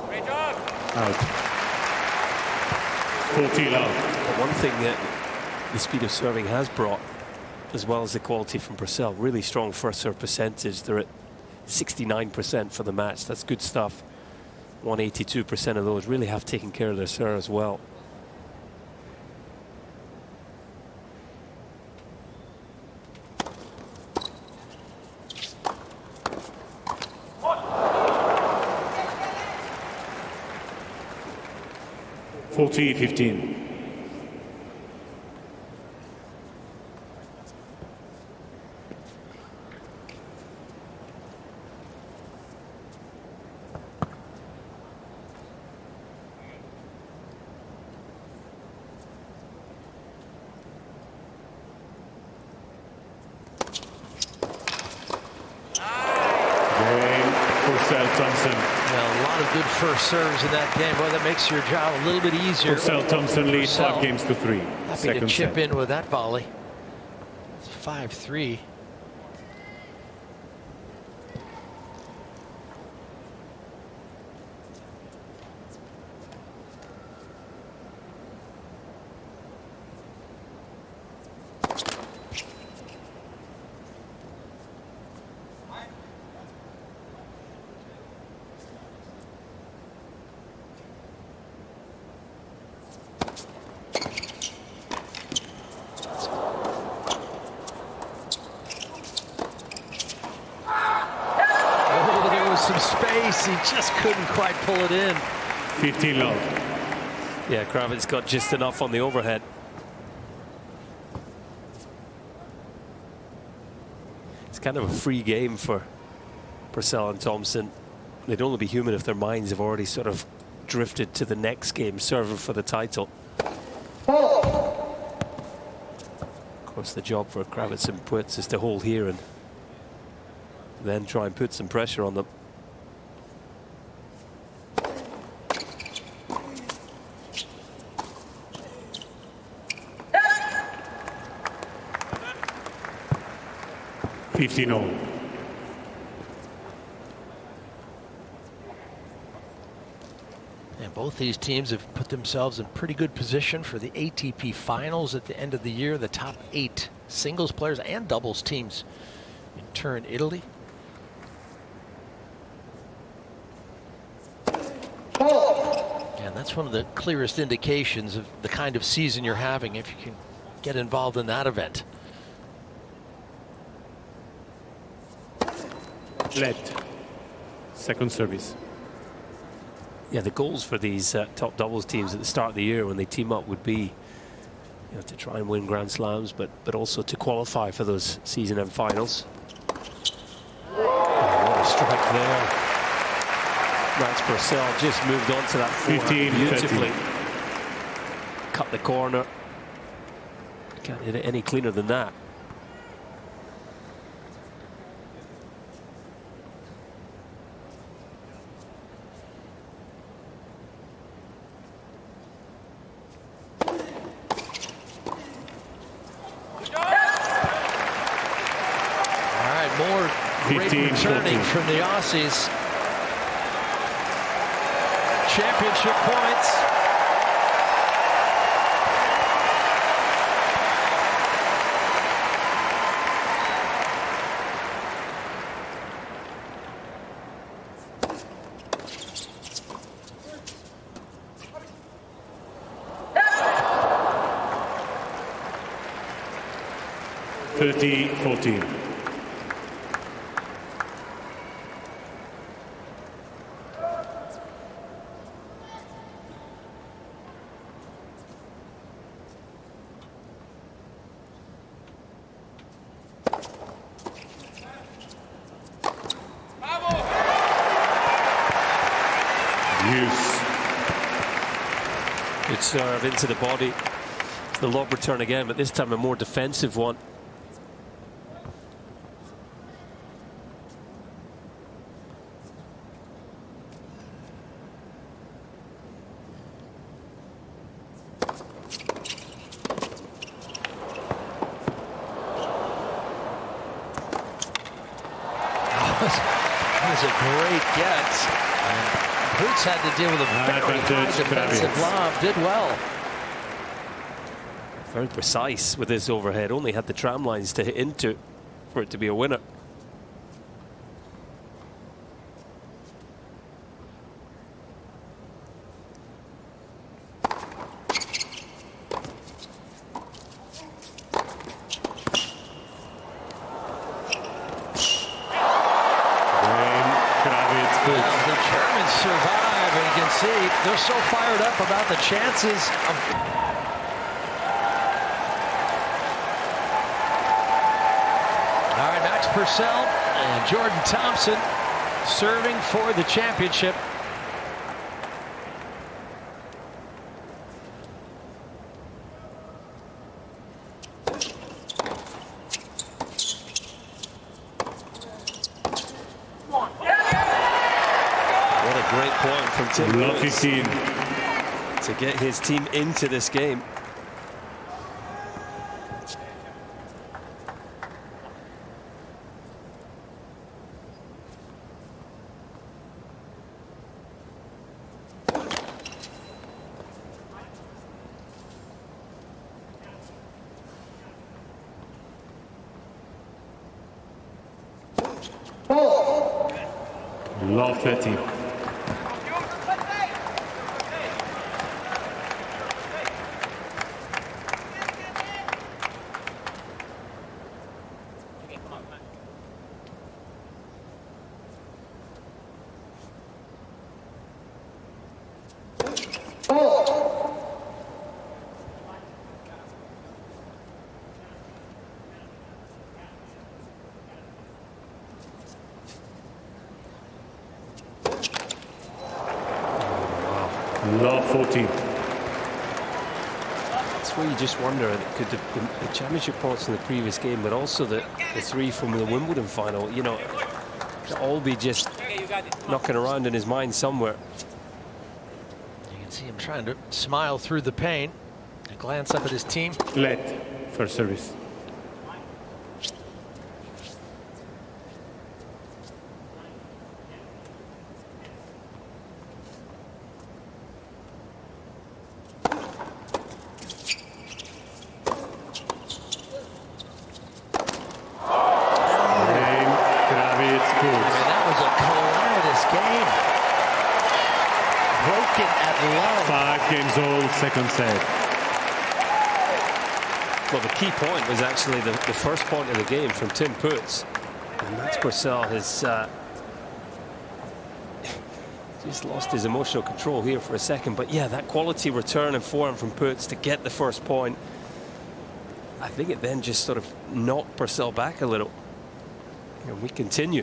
Great job. Out. 40 love. But one thing that the speed of serving has brought, as well as the quality from Purcell, really strong first serve percentage. They're at 69% for the match. That's good stuff. 182% of those really have taken care of their serve as well. (40-15). Thompson. Well, a lot of good first serves in that game. Boy, that makes your job a little bit easier. Purcell, Thompson leads 5 games to 3. Happy Second to chip set. in with that volley. It's 5-3. Krawietz. He just couldn't quite pull it in. 15 love. Yeah, Krawietz got just enough on the overhead. It's kind of a free game for Purcell and Thompson. They'd only be human if their minds have already sort of drifted to the next game, serving for the title. Of course, the job for Krawietz and Puetz is to hold here and then try and put some pressure on them. $15. And both these teams have put themselves in pretty good position for the ATP finals at the end of the year. The top 8 singles players and doubles teams in turn Italy. And that's one of the clearest indications of the kind of season you're having if you can get involved in that event. Let. Second service. Yeah, the goals for these top doubles teams at the start of the year when they team up would be, to try and win Grand Slams, but also to qualify for those season end finals. Oh, what a strike there! Max Purcell just moved on to that 15 beautifully. 30. Cut the corner. Can't hit it any cleaner than that. More great 15, returning 14. from the Aussies. Championship points. $30-14. Good serve into the body. It's the lob return again, but this time a more defensive one. That was a great get. Puetz had to deal with a very high defensive lob. Did well. Very precise with this overhead. Only had the tram lines to hit into for it to be a winner. The Germans survive, and you can see they're so fired up about the chances of. All right, Max Purcell and Jordan Thompson serving for the championship. Great point from Tim Love 15. to get his team into this game. Love 13. Love 14. That's where you just wonder, could the championship points in the previous game, but also the three from the Wimbledon final, you know, could all be just knocking around in his mind somewhere. You can see him trying to smile through the pain. A glance up at his team. Let first service. That was a calamitous game. Broken at love. 5 games all, second set. Well, the key point was actually the first point of the game from Tim Puetz. And Max Purcell has just lost his emotional control here for a second. But yeah, that quality return and form from Puetz to get the first point, I think it then just sort of knocked Purcell back a little. And we continue.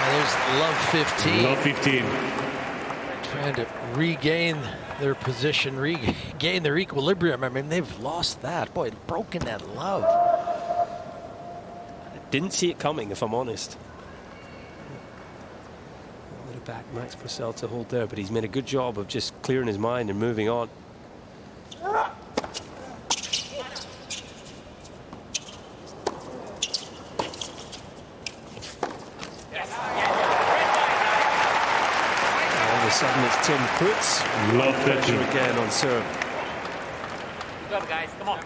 There's love 15. Love 15. Trying to regain their position, regain their equilibrium. I mean, they've lost that. Boy, broken that love. I didn't see it coming, if I'm honest. Back Max Purcell to hold there, but he's made a good job of just clearing his mind and moving on. Oh, all of a sudden it's Tim Puetz. Love 13 again on serve. Good job, guys. Come on.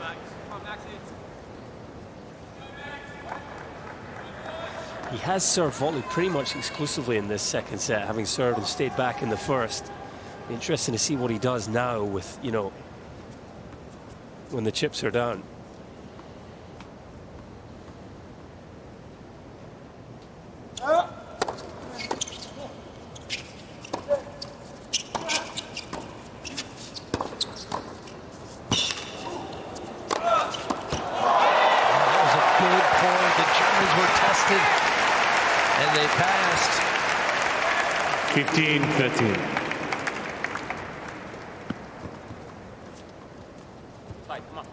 He has served volley pretty much exclusively in this second set, having served and stayed back in the first. Be interesting to see what he does now with, you know, when the chips are down. That was a good point. The Germans were tested. And they passed. 15-13. Fight, come on.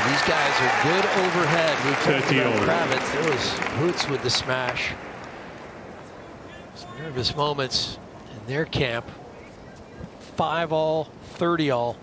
These guys are good overhead. We talked 30 about over. Krawietz. There was Puetz with the smash. Some nervous moments in their camp. 5 all, 30 all.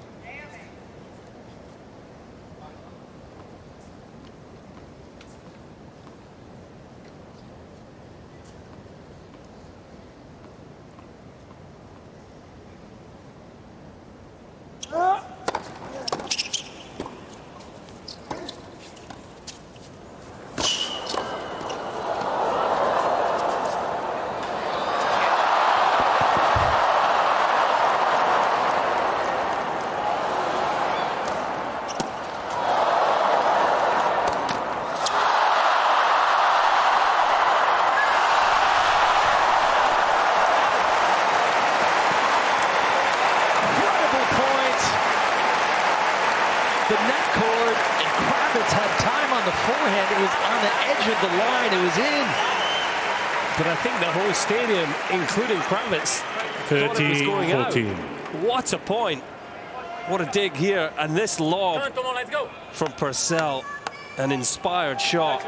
The net cord, and Krawietz had time on the forehand. It was on the edge of the line. It was in. But I think the whole stadium, including Krawietz, thought it was going out. 13-14. What a point. What a dig here. And this lob from Purcell, an inspired shot.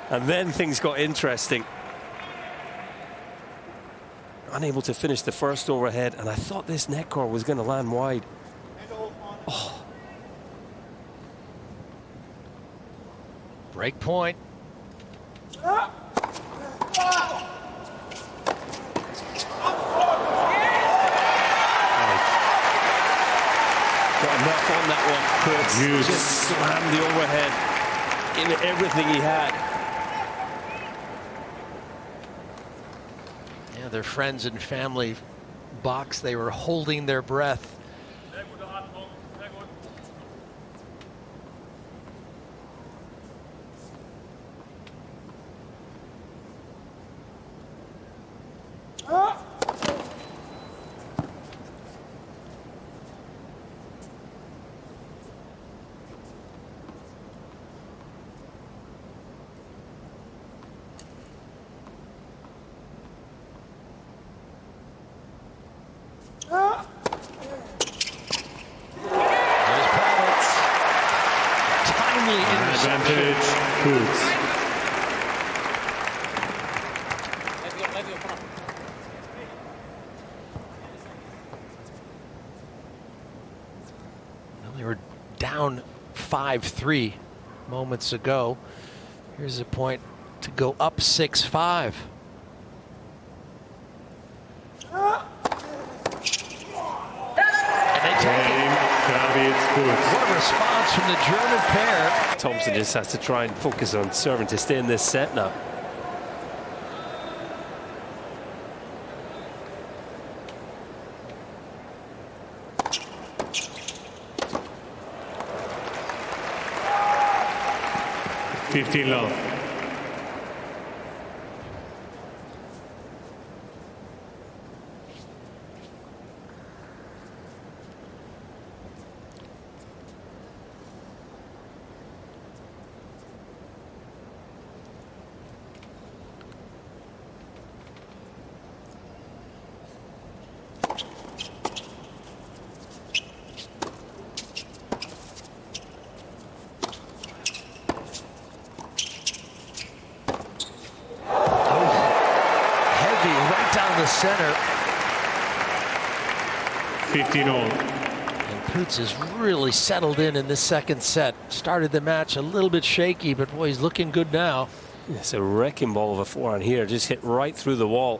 And then things got interesting. Unable to finish the first overhead, and I thought this net cord was going to land wide. Oh. Break point. Got enough on that one. Puetz just slammed the overhead in everything he had. their friends and family box. They were holding their breath. Advantage, Puetz. Let's go, come on. Well, they were down 5-3 moments ago. Here's a point to go up 6-5. And they take it. Krawietz, Puetz. What a response from the German pair. Thompson just has to try and focus on serving to stay in this set now. Love. Down the center. 15-all. And Puetz is really settled in this second set. Started the match a little bit shaky, but boy, he's looking good now. It's a wrecking ball of a forehand here. Just hit right through the wall.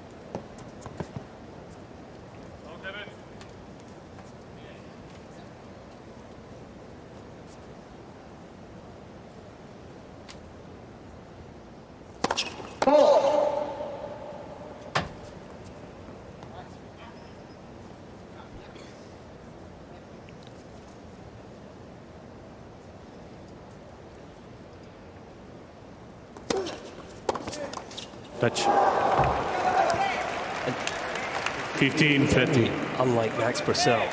Touch. 15-30. Unlike Max Purcell.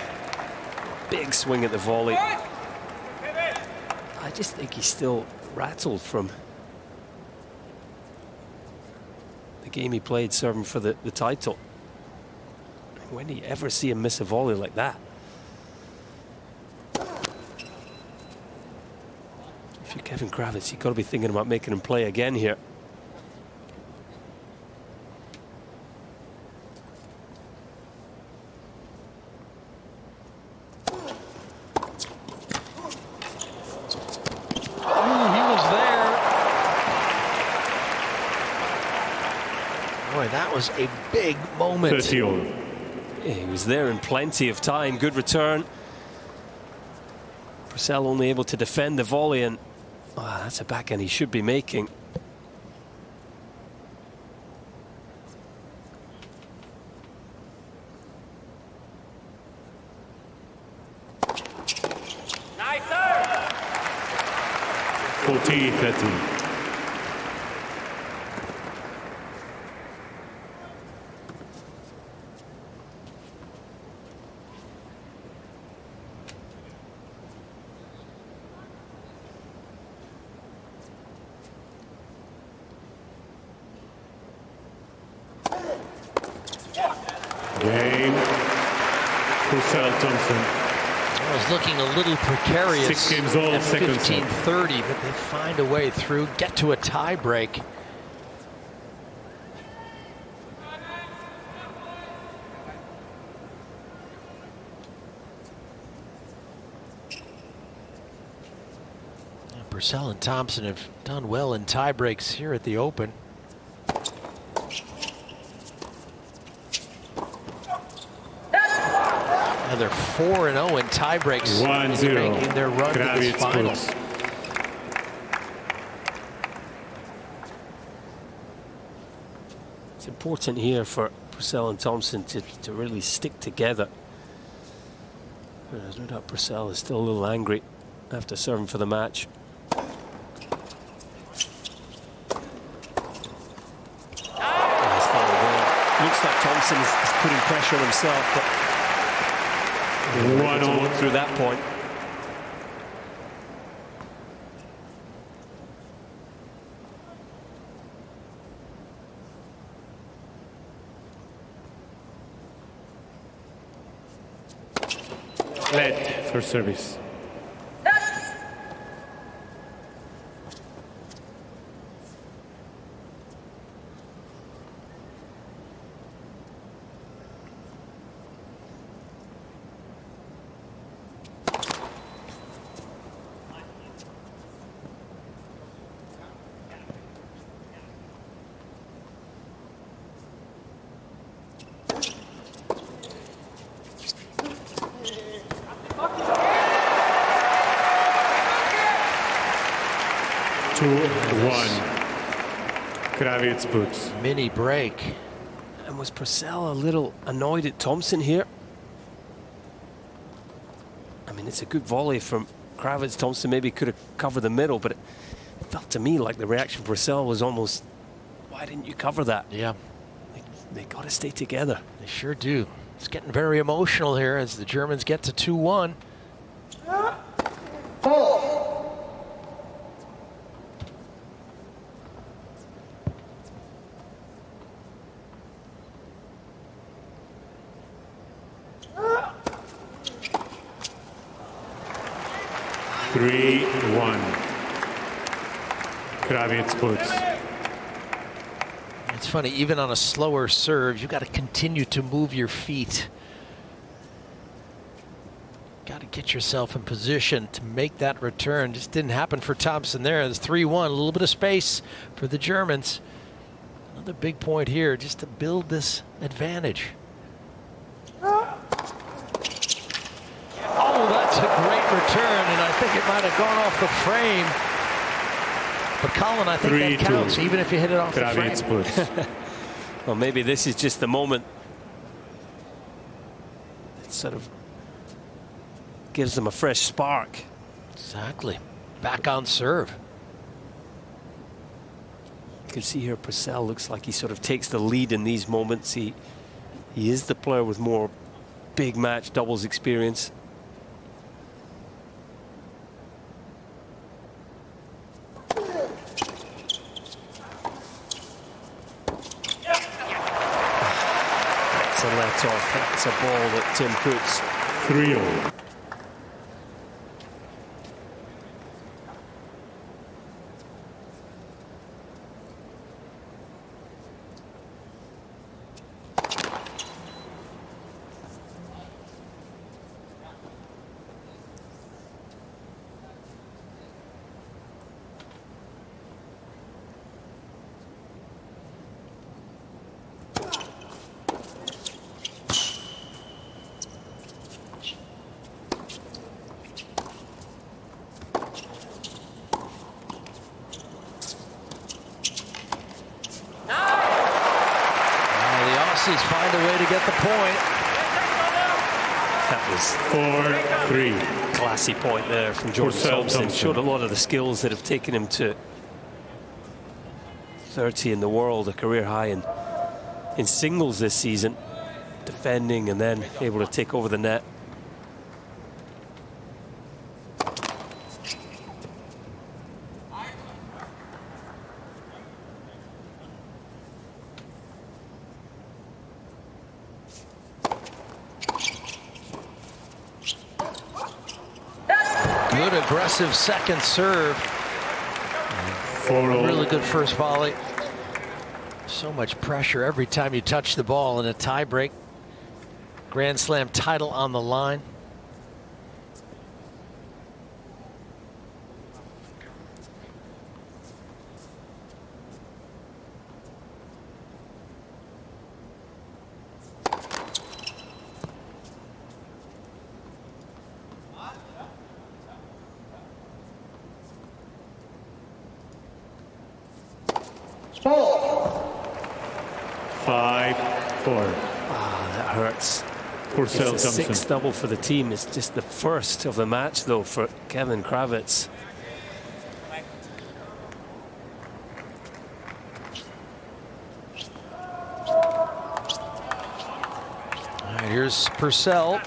Big swing at the volley. I just think he's still rattled from the game he played serving for the title. When do you ever see him miss a volley like that? If you're Kevin Krawietz, you've got to be thinking about making him play again here. That was a big moment. 30-all. He was there in plenty of time. Good return. Purcell only able to defend the volley, and that's a backhand he should be making. Nice, sir. 40-30. Game. Purcell, Thompson. It was looking a little precarious 6 games all, at second set. 15-30, but they find a way through, get to a tie break. Purcell and Thompson have done well in tie breaks here at the Open. Now they're 4-0 in tie breaks, 1-0. making their run to this Krawietz, final. Puetz. It's important here for Purcell and Thompson to really stick together. There's no doubt Purcell is still a little angry after serving for the match. Looks like Thompson is putting pressure on himself, but 1-0 through that point. Led for service. Krawietz Puetz. Mini break. And was Purcell a little annoyed at Thompson here? I mean, it's a good volley from Krawietz. Thompson maybe could have covered the middle, but it felt to me like the reaction from Purcell was almost, why didn't you cover that? Yeah. They got to stay together. They sure do. It's getting very emotional here as the Germans get to 2-1. Krawietz Puetz. It's funny, even on a slower serve, you got to continue to move your feet. Got to get yourself in position to make that return. Just didn't happen for Thompson there. It's 3-1, a little bit of space for the Germans. Another big point here, just to build this advantage. Oh, that's a great return, and I think it might have gone off the frame. But Colin, I think that counts, even if you hit it off the frame. Well, maybe this is just the moment that sort of gives them a fresh spark. Exactly. Back on serve. You can see here Purcell looks like he sort of takes the lead in these moments. He is the player with more big match doubles experience. That's a let off. That's a ball that Tim puts. 3-0. Find a way to get the point. That was 4-3. Classy point there from Jordan Thompson. Showed a lot of the skills that have taken him to 30 in the world, a career high in singles this season. Defending and then able to take over the net. Good aggressive second serve. Really good first volley. So much pressure every time you touch the ball in a tie break. Grand Slam title on the line. 6-4. That hurts. Purcell, It's a Thompson. 6 double for the team. It's just the first of the match, though, for Kevin Krawietz. All right, here's Purcell.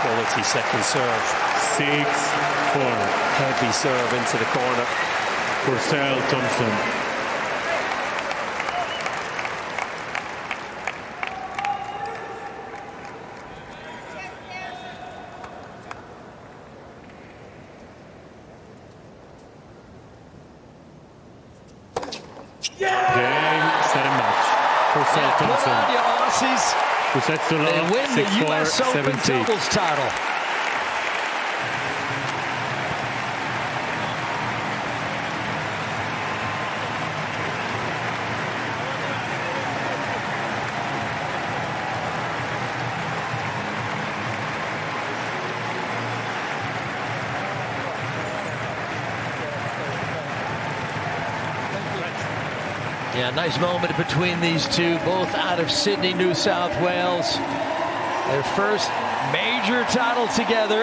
Quality second serve. 6-4. Heavy serve into the corner. Purcell, Thompson. Game, set and match. Purcell, Come on, Thompson. you Aussies. Puetz to They love. win the 6-4, US Open 7-6. doubles title. Yeah, nice moment between these two, both out of Sydney, New South Wales. Their first major title together.